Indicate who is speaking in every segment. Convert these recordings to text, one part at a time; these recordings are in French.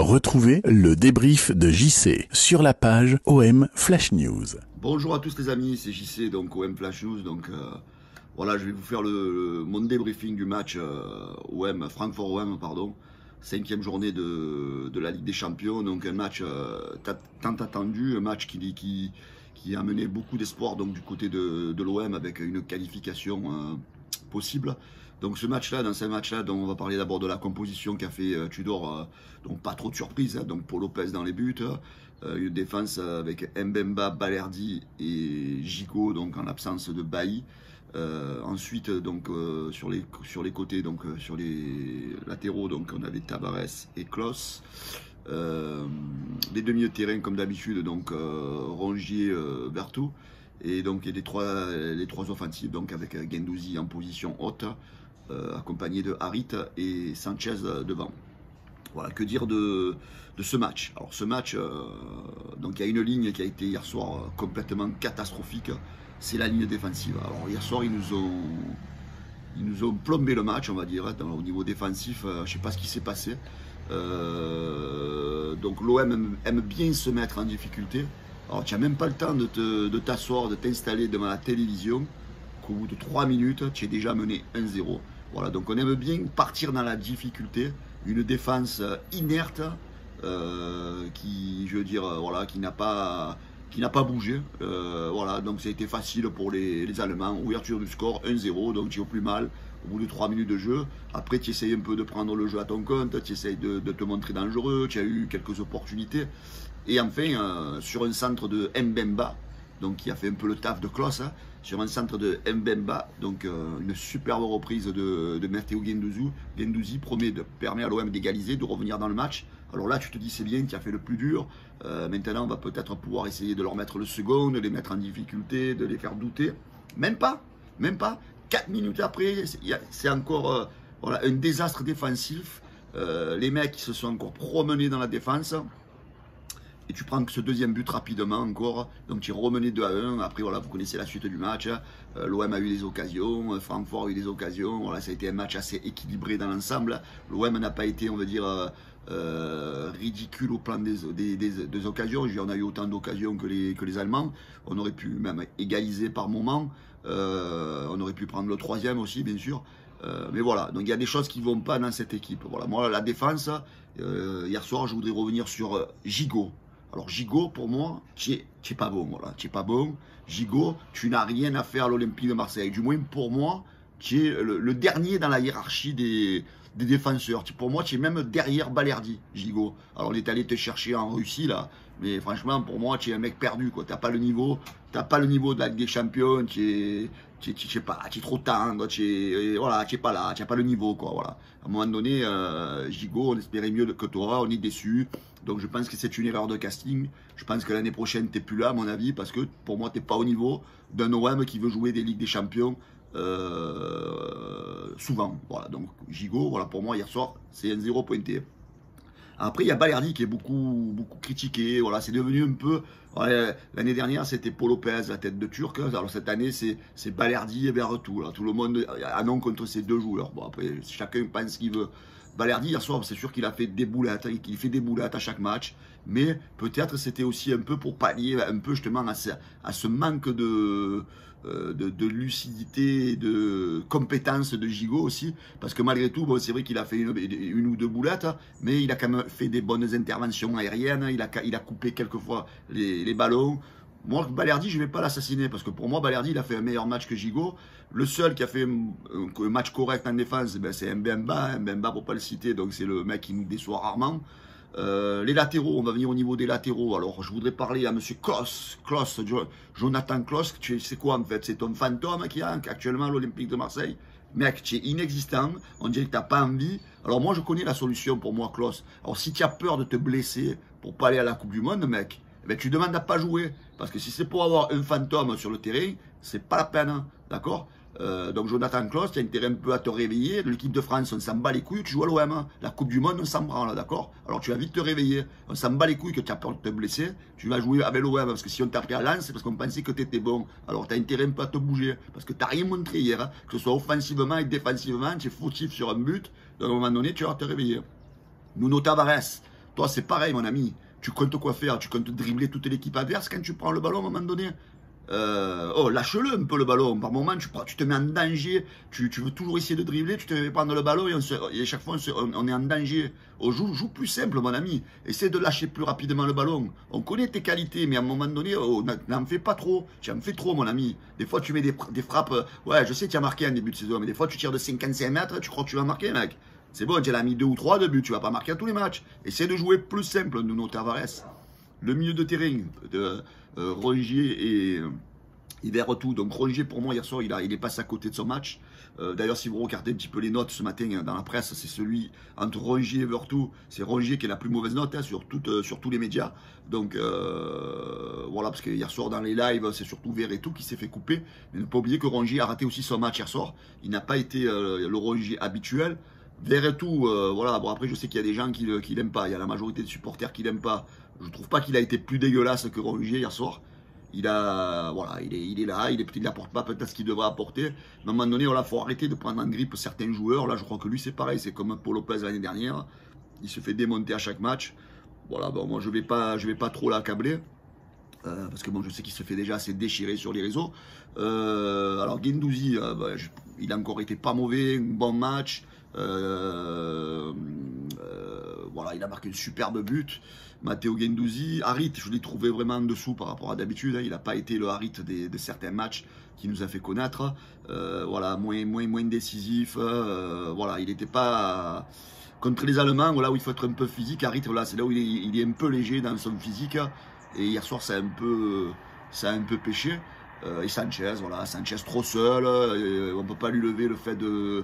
Speaker 1: Retrouvez le débrief de JC sur la page OM Flash News.
Speaker 2: Bonjour à tous les amis, c'est JC, donc OM Flash News. Donc voilà, je vais vous faire mon débriefing du match Francfort-OM, pardon. 5e journée de la Ligue des Champions. Donc un match tant attendu, un match qui a amené beaucoup d'espoir donc du côté de l'OM avec une qualification possible. Donc dans ce match-là, on va parler d'abord de la composition qu'a fait Tudor, donc pas trop de surprise, hein, donc Paul Lopez dans les buts, une défense avec Mbemba, Balerdi et Gigot, donc en l'absence de Bailly. Ensuite, donc sur les côtés, donc sur les latéraux, donc on avait Tavares et Klose. Les deux milieux de terrain comme d'habitude, donc Rongier, Vertou. Et donc les trois offensives, donc avec Guendouzi en position haute, accompagné de Harit et Sanchez devant. Voilà, que dire de ce match? Alors ce match, donc il y a une ligne qui a été hier soir complètement catastrophique, c'est la ligne défensive. Alors hier soir ils nous ont plombé le match, on va dire, au niveau défensif. Je ne sais pas ce qui s'est passé. Donc l'OM aime bien se mettre en difficulté. Alors tu n'as même pas le temps de t'asseoir, de t'installer devant la télévision, qu'au bout de 3 minutes, tu es déjà mené 1-0. Voilà, donc on aime bien partir dans la difficulté, une défense inerte, qui n'a pas bougé. Voilà, donc ça a été facile pour les Allemands. Ouverture du score 1-0, donc tu es au plus mal au bout de 3 minutes de jeu. Après, tu essayes un peu de prendre le jeu à ton compte, tu essayes de te montrer dangereux, tu as eu quelques opportunités. Et enfin, sur un centre de Mbemba, donc qui a fait un peu le taf de Klose, hein, sur un centre de Mbemba, donc une superbe reprise de Matteo Guendouzi permet à l'OM d'égaliser, de revenir dans le match. Alors là, tu te dis c'est bien, tu as fait le plus dur. Maintenant, on va peut-être pouvoir essayer de leur mettre le second, de les mettre en difficulté, de les faire douter. Même pas. 4 minutes après, c'est encore voilà, un désastre défensif. Les mecs qui se sont encore promenés dans la défense. Et tu prends ce deuxième but rapidement encore. Donc tu es remené 2-1. Après, voilà, vous connaissez la suite du match. L'OM a eu des occasions. Francfort a eu des occasions. Voilà, ça a été un match assez équilibré dans l'ensemble. L'OM n'a pas été, on va dire, ridicule au plan des occasions. Je veux dire, on a eu autant d'occasions que les Allemands. On aurait pu même égaliser par moment. On aurait pu prendre le troisième aussi, bien sûr. Mais voilà, donc il y a des choses qui ne vont pas dans cette équipe. Voilà, moi, la défense, hier soir, je voudrais revenir sur Gigot. Alors Gigot, pour moi, tu n'es pas bon. Voilà. Tu n'es pas bon. Gigot, tu n'as rien à faire à l'Olympique de Marseille. Du moins, pour moi, tu es le dernier dans la hiérarchie des défenseurs. Pour moi, tu es même derrière Balerdi, Gigot. Alors, on est allé te chercher en Russie, là. Mais franchement, pour moi, tu es un mec perdu, quoi. Tu n'as pas le niveau. De la Ligue des Champions. Tu es trop tendre. Voilà, tu n'es pas là. Tu n'as pas le niveau, quoi. Voilà. À un moment donné, Gigot, on espérait mieux que toi. On est déçus. Donc, je pense que c'est une erreur de casting. Je pense que l'année prochaine, tu n'es plus là, à mon avis, parce que pour moi, tu n'es pas au niveau d'un OM qui veut jouer des Ligues des Champions. Souvent, voilà, donc Gigot, voilà, pour moi hier soir c'est 1-0 pointé. Après il y a Balerdi qui est beaucoup critiqué, voilà, c'est devenu un peu, voilà, l'année dernière c'était Paul Lopez, la tête de Turc, alors cette année c'est Balerdi et Vertou, là, tout le monde a non contre ces deux joueurs. Bon, après chacun pense ce qu'il veut. Balerdi hier soir, c'est sûr qu'il a fait des boulettes, il fait des boulettes à chaque match, mais peut-être c'était aussi un peu pour pallier un peu justement à ce manque de lucidité, de compétence de Gigot aussi, parce que malgré tout, bon, c'est vrai qu'il a fait une ou deux boulettes, mais il a quand même fait des bonnes interventions aériennes, il a coupé quelquefois les ballons. Moi, Balerdi, je ne vais pas l'assassiner, parce que pour moi, Balerdi, il a fait un meilleur match que Gigot. Le seul qui a fait un match correct en défense, ben, c'est Mbemba. Mbemba, pour ne pas le citer, donc c'est le mec qui nous déçoit rarement. Les latéraux, on va venir au niveau des latéraux. Alors, je voudrais parler à M. Jonathan Klose. C'est quoi en fait? C'est ton fantôme qui a actuellement à l'Olympique de Marseille. Mec, tu es inexistant. On dirait que tu n'as pas envie. Alors, moi, je connais la solution pour moi, Klose. Alors, si tu as peur de te blesser pour pas aller à la Coupe du Monde, mec, ben, tu demandes à pas jouer. Parce que si c'est pour avoir un fantôme sur le terrain, c'est pas la peine. D'accord? Donc Jonathan Klose, tu as intérêt un peu à te réveiller. De l'équipe de France, on s'en bat les couilles, tu joues à l'OM. La Coupe du Monde, on s'en branle, d'accord? Alors tu vas vite te réveiller. On s'en bat les couilles que tu as peur de te blesser. Tu vas jouer avec l'OM, parce que si on t'a pris à Lens, c'est parce qu'on pensait que tu étais bon. Alors tu as intérêt un peu à te bouger. Parce que tu n'as rien montré hier, hein, que ce soit offensivement et défensivement, tu es fautif sur un but. Donc à un moment donné, tu vas te réveiller. Nuno Tavares, Toi, c'est pareil, mon ami. Tu comptes quoi faire? Tu comptes dribbler toute l'équipe adverse quand tu prends le ballon à un moment donné? Lâche-le un peu le ballon. Par moment, tu te mets en danger. Tu veux toujours essayer de dribbler. Tu te fais prendre le ballon et chaque fois, on est en danger. Joue plus simple, mon ami. Essaie de lâcher plus rapidement le ballon. On connaît tes qualités, mais à un moment donné, n'en fais pas trop. Tu en fais trop, mon ami. Des fois, tu mets des frappes. Ouais, je sais que tu as marqué en début de saison, mais des fois, tu tires de 55 mètres. Tu crois que tu vas marquer, mec? C'est bon, tu as mis 2 ou 3 de buts. Tu vas pas marquer à tous les matchs. Essaie de jouer plus simple, Nuno Tavares. Le milieu de terrain de Rongier et Verretou. Donc Rongier, pour moi, hier soir, il est passé à côté de son match. D'ailleurs, si vous regardez un petit peu les notes ce matin dans la presse, c'est celui entre Rongier et Verretou. C'est Rongier qui est la plus mauvaise note sur tous les médias. Donc voilà, parce que hier soir dans les lives, c'est surtout Verretou qui s'est fait couper. Mais ne pas oublier que Rongier a raté aussi son match hier soir. Il n'a pas été le Rongier habituel. Verretou, voilà, bon après je sais qu'il y a des gens qui l'aiment pas, il y a la majorité des supporters qui l'aiment pas. Je trouve pas qu'il a été plus dégueulasse que Rongier hier soir. Il est là, il n'apporte pas peut-être ce qu'il devrait apporter. Mais à un moment donné, il faut arrêter de prendre en grippe certains joueurs. Là, je crois que lui, c'est pareil, c'est comme Paul Lopez l'année dernière. Il se fait démonter à chaque match. Voilà, bon, moi, je vais pas trop l'accabler. Parce que bon, je sais qu'il se fait déjà assez déchirer sur les réseaux. Alors, Guendouzi, il a encore été pas mauvais, un bon match. Voilà, il a marqué un superbe but. Matteo Guendouzi, Harit, je l'ai trouvé vraiment en dessous par rapport à d'habitude. Hein. Il n'a pas été le Harit de certains matchs qui nous a fait connaître. Voilà, moins décisif. Voilà, il n'était pas contre les Allemands. Là où il faut être un peu physique, Harit, voilà, c'est là où il est un peu léger dans son physique. Et hier soir, ça a un peu pêché. Et Sanchez, voilà, Sanchez trop seul, on ne peut pas lui lever le fait de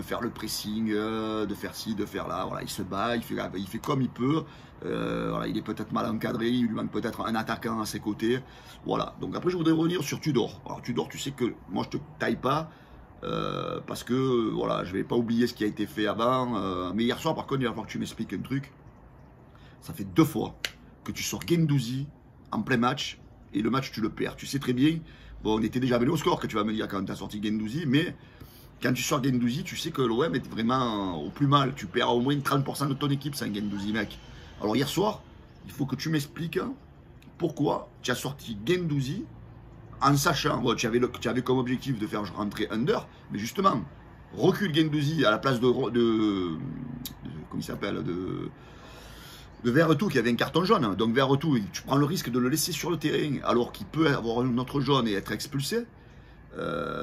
Speaker 2: faire le pressing, de faire ci, de faire là, voilà, il se bat, il fait comme il peut, voilà, il est peut-être mal encadré, il lui manque peut-être un attaquant à ses côtés, voilà, donc après je voudrais revenir sur Tudor. Alors Tudor, tu sais que moi je te taille pas, parce que, voilà, je vais pas oublier ce qui a été fait avant, mais hier soir par contre il va falloir que tu m'expliques un truc. Ça fait 2 fois que tu sors Guendouzi en plein match, et le match, tu le perds. Tu sais très bien, bon, on était déjà venu au score que tu vas me dire quand tu as sorti Guendouzi, mais quand tu sors Guendouzi, tu sais que l'OM est vraiment au plus mal. Tu perds au moins 30% de ton équipe sans Guendouzi, mec. Alors hier soir, il faut que tu m'expliques pourquoi tu as sorti Guendouzi en sachant, bon, tu avais comme objectif de faire rentrer Under, mais justement, recule Guendouzi à la place de comment il s'appelle, de Verretou qui avait un carton jaune. Donc Verretou, tu prends le risque de le laisser sur le terrain alors qu'il peut avoir une autre jaune et être expulsé.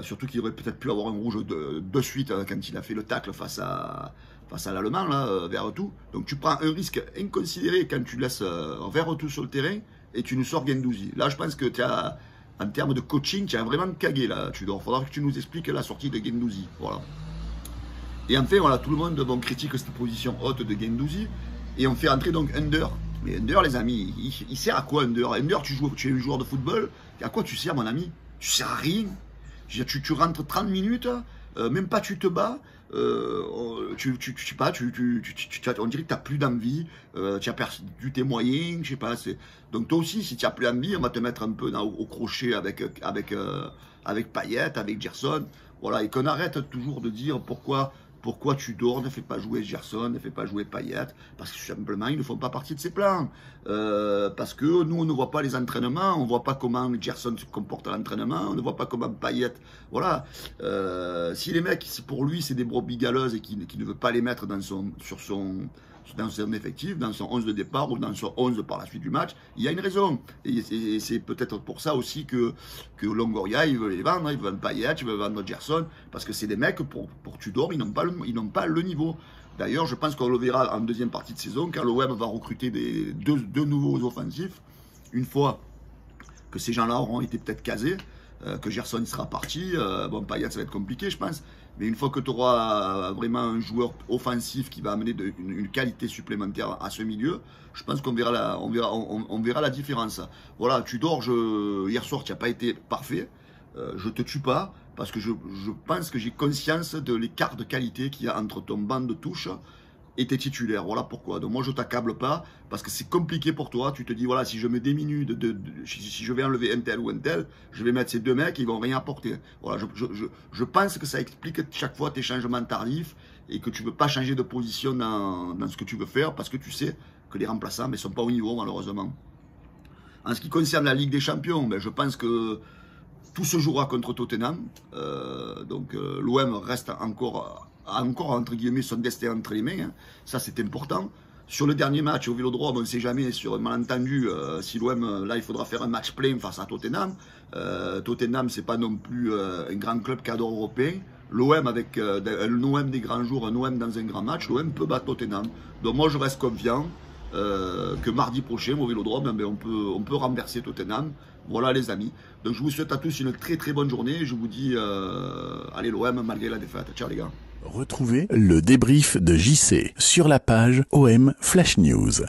Speaker 2: Surtout qu'il aurait peut-être pu avoir un rouge de suite quand il a fait le tacle face à l'Allemand, là, Verretou. Donc tu prends un risque inconsidéré quand tu laisses Verretou sur le terrain et tu nous sors Guendouzi. Là, je pense que tu as, en termes de coaching, tu as vraiment cagué là. Il faudra que tu nous expliques la sortie de Guendouzi. Voilà. Et enfin, voilà, tout le monde critique cette position haute de Guendouzi. Et on fait entrer donc Under. Mais Under, les amis, il sert à quoi Under? Under, tu es un joueur de football. À quoi tu sers, mon ami? Tu sers à rien. Tu rentres 30 minutes, même pas tu te bats. On dirait que tu n'as plus d'envie. Tu as perdu tes moyens. Je sais pas. Donc toi aussi, si tu n'as plus d'envie, on va te mettre un peu au crochet avec Payet, avec Gerson. Voilà. Et qu'on arrête toujours de dire pourquoi tu dors, ne fais pas jouer Gerson, ne fais pas jouer Payet, parce que simplement ils ne font pas partie de ses plans. Parce que nous on ne voit pas les entraînements, on ne voit pas comment Gerson se comporte à l'entraînement, on ne voit pas comment Payet. Voilà. Si les mecs, pour lui, c'est des brebis galeuses et qu'il ne veut pas les mettre dans son effectif, dans son 11 de départ ou dans son 11 par la suite du match, il y a une raison. Et c'est peut-être pour ça aussi que Longoria, il veut les vendre, il veut vendre Payet, il veut vendre Gerson, parce que c'est des mecs, pour Tudor, ils n'ont pas le niveau. D'ailleurs, je pense qu'on le verra en deuxième partie de saison, quand le web va recruter deux nouveaux offensifs, une fois que ces gens-là auront été peut-être casés, que Gerson sera parti, bon, Payet, ça va être compliqué, je pense. Mais une fois que tu auras vraiment un joueur offensif qui va amener une qualité supplémentaire à ce milieu, je pense qu'on verra la différence. Voilà, Tudor, hier soir, tu n'as pas été parfait. Je ne te tue pas, parce que je pense que j'ai conscience de l'écart de qualité qu'il y a entre ton banc de touche et tes titulaires. Voilà pourquoi. Donc moi, je ne t'accable pas, parce que c'est compliqué pour toi. Tu te dis, voilà, si je me diminue, si je vais enlever un tel ou un tel, je vais mettre ces deux mecs, ils ne vont rien apporter. Voilà, je pense que ça explique chaque fois tes changements tardifs et que tu ne veux pas changer de position dans ce que tu veux faire parce que tu sais que les remplaçants ne sont pas au niveau malheureusement. En ce qui concerne la Ligue des Champions, ben, je pense que tout se jouera contre Tottenham. L'OM reste encore entre guillemets son destin entre les mains. Hein. Ça c'est important. Sur le dernier match au Vélodrome, on ne sait jamais sur un malentendu si l'OM, là il faudra faire un match plein face à Tottenham. Tottenham c'est pas non plus un grand club cadre européen. L'OM avec un OM des grands jours, un OM dans un grand match, l'OM peut battre Tottenham. Donc moi je reste confiant que mardi prochain au Vélodrome, ben, on peut renverser Tottenham. Voilà les amis. Donc je vous souhaite à tous une très très bonne journée. Je vous dis allez l'OM malgré la défaite. Ciao les gars.
Speaker 1: Retrouvez le débrief de JC sur la page OM Flash News.